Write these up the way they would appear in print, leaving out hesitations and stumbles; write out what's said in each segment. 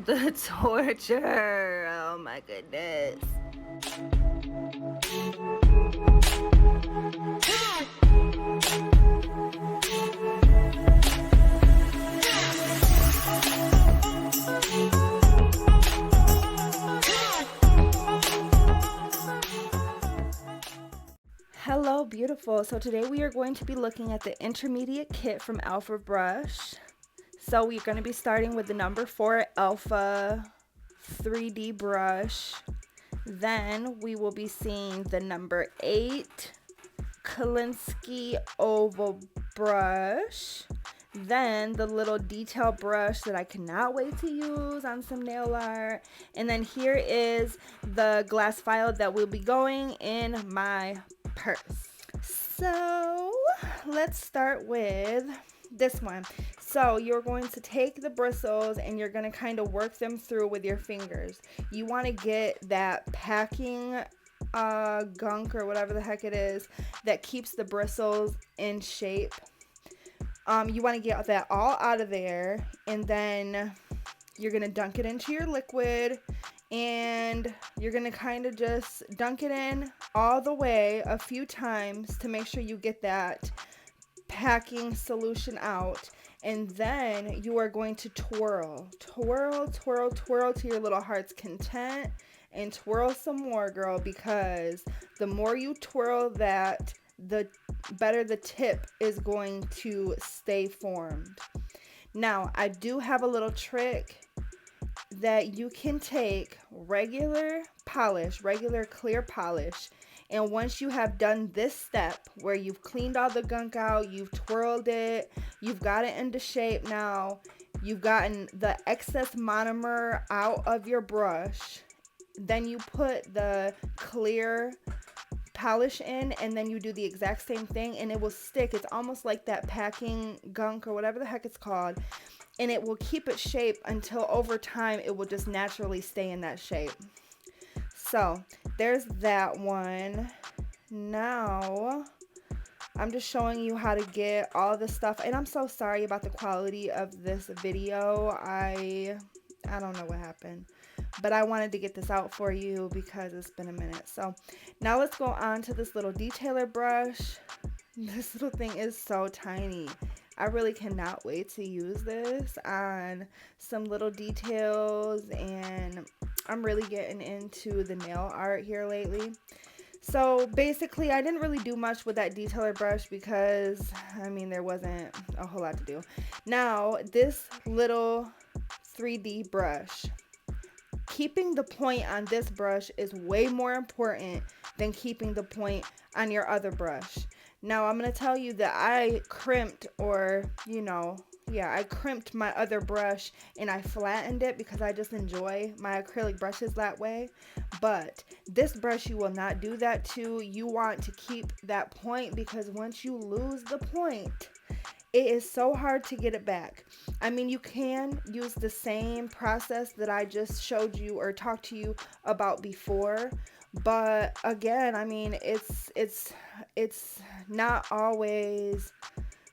The torture. Oh my goodness. Hello, beautiful. So today we are going to be looking at the intermediate kit from Alpha Brush. So we're going to be starting with the number 4 Alpha 3D brush. Then we will be seeing the number 8 Kolinsky oval brush. Then the little detail brush that I cannot wait to use on some nail art. And then here is the glass file that will be going in my purse. So let's start with this one. So you're going to take the bristles and you're going to kind of work them through with your fingers. You want to get that packing gunk or whatever the heck it is that keeps the bristles in shape. You want to get that all out of there, and then you're going to dunk it into your liquid, and you're going to kind of just dunk it in all the way a few times to make sure you get that packing solution out. And then you are going to twirl to your little heart's content, and twirl some more, girl, because the more you twirl that, the better the tip is going to stay formed. Now, I do have a little trick that you can take regular polish, regular clear polish, and once you have done this step where you've cleaned all the gunk out, you've twirled it, you've got it into shape now, you've gotten the excess monomer out of your brush, then you put the clear polish in, and then you do the exact same thing, and it will stick. It's almost like that packing gunk or whatever the heck it's called, and it will keep its shape until over time it will just naturally stay in that shape. So there's that one. Now I'm just showing you how to get all this stuff, and I'm so sorry about the quality of this video. I don't know what happened, but I wanted to get this out for you because it's been a minute. So now let's go on to this little detailer brush. This little thing is so tiny. I really cannot wait to use this on some little details, and I'm really getting into the nail art here lately. So basically, I didn't really do much with that detailer brush because, I mean, there wasn't a whole lot to do. Now, this little 3D brush, keeping the point on this brush is way more important than keeping the point on your other brush. Now, I'm going to tell you that I crimped, or, I crimped my other brush and I flattened it because I just enjoy my acrylic brushes that way. But this brush, you will not do that to. You want to keep that point, because once you lose the point, it is so hard to get it back. I mean, you can use the same process that I just showed you or talked to you about before, but again, I mean, it's not always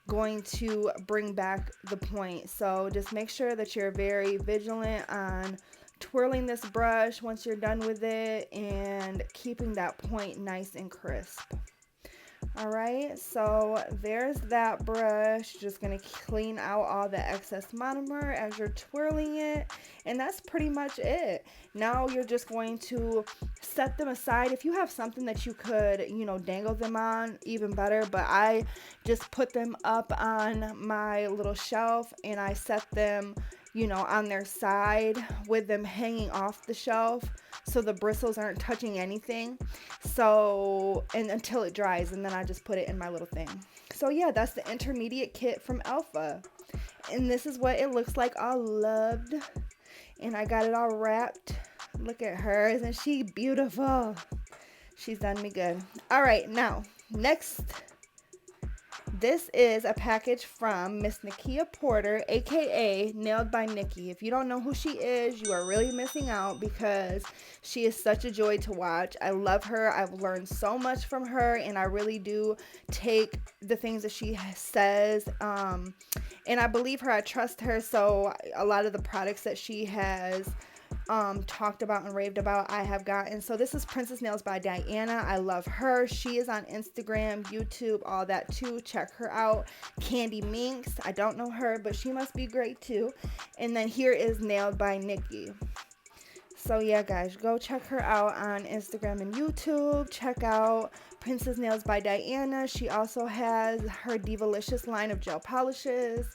going to bring back the point. So just make sure that you're very vigilant on twirling this brush once you're done with it and keeping that point nice and crisp. Alright, so there's that brush. Just going to clean out all the excess monomer as you're twirling it, and that's pretty much it. Now you're just going to set them aside. If you have something that you could, dangle them on, even better, but I just put them up on my little shelf, and I set them, on their side with them hanging off the shelf, so the bristles aren't touching anything. So, and until it dries, and then I just put it in my little thing. So yeah, that's the intermediate kit from Alpha, and this is what it looks like, all loved, and I got it all wrapped. Look at her, isn't she beautiful? She's done me good. All right, now next, this is a package from Miss Nakia Porter, aka Nailed by Nikki. If you don't know who she is, you are really missing out because she is such a joy to watch. I love her. I've learned so much from her, and I really do take the things that she says, and I believe her. I trust her. So a lot of the products that she has talked about and raved about, I have gotten. So this is Princess Nails by Diana. I love her. She is on Instagram, YouTube, all that too. Check her out. Candy Minx, I don't know her, but she must be great too. And then here is Nailed by Nikki. So yeah, guys, go check her out on Instagram and YouTube. Check out Princess Nails by Diana. She also has her Divalicious line of gel polishes,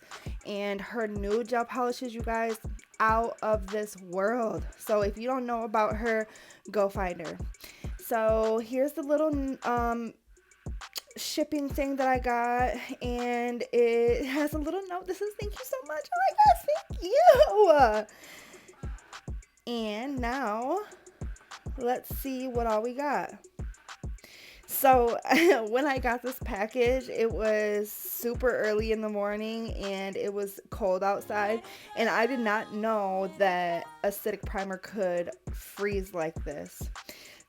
and her new gel polishes, you guys, out of this world. So if you don't know about her, go find her. So here's the little shipping thing that I got, and it has a little note. This is thank you so much. Oh my gosh, thank you. And now let's see what all we got. So when I got this package, it was super early in the morning and it was cold outside, and I did not know that acidic primer could freeze like this.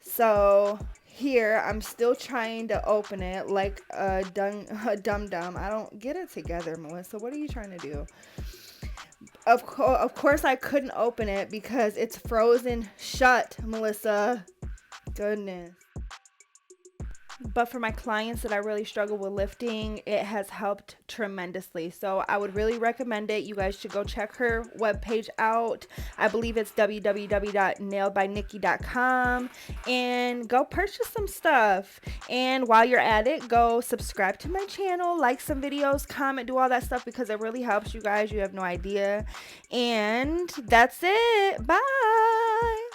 So here I'm still trying to open it like a dum-dum. I don't get it together, Melissa. What are you trying to do? Of course I couldn't open it because it's frozen shut, Melissa. Goodness. But for my clients that I really struggle with lifting, it has helped tremendously. So I would really recommend it. You guys should go check her webpage out. I believe it's www.nailedbynikki.com, and go purchase some stuff. And while you're at it, go subscribe to my channel, like some videos, comment, do all that stuff because it really helps you guys. You have no idea. And that's it. Bye.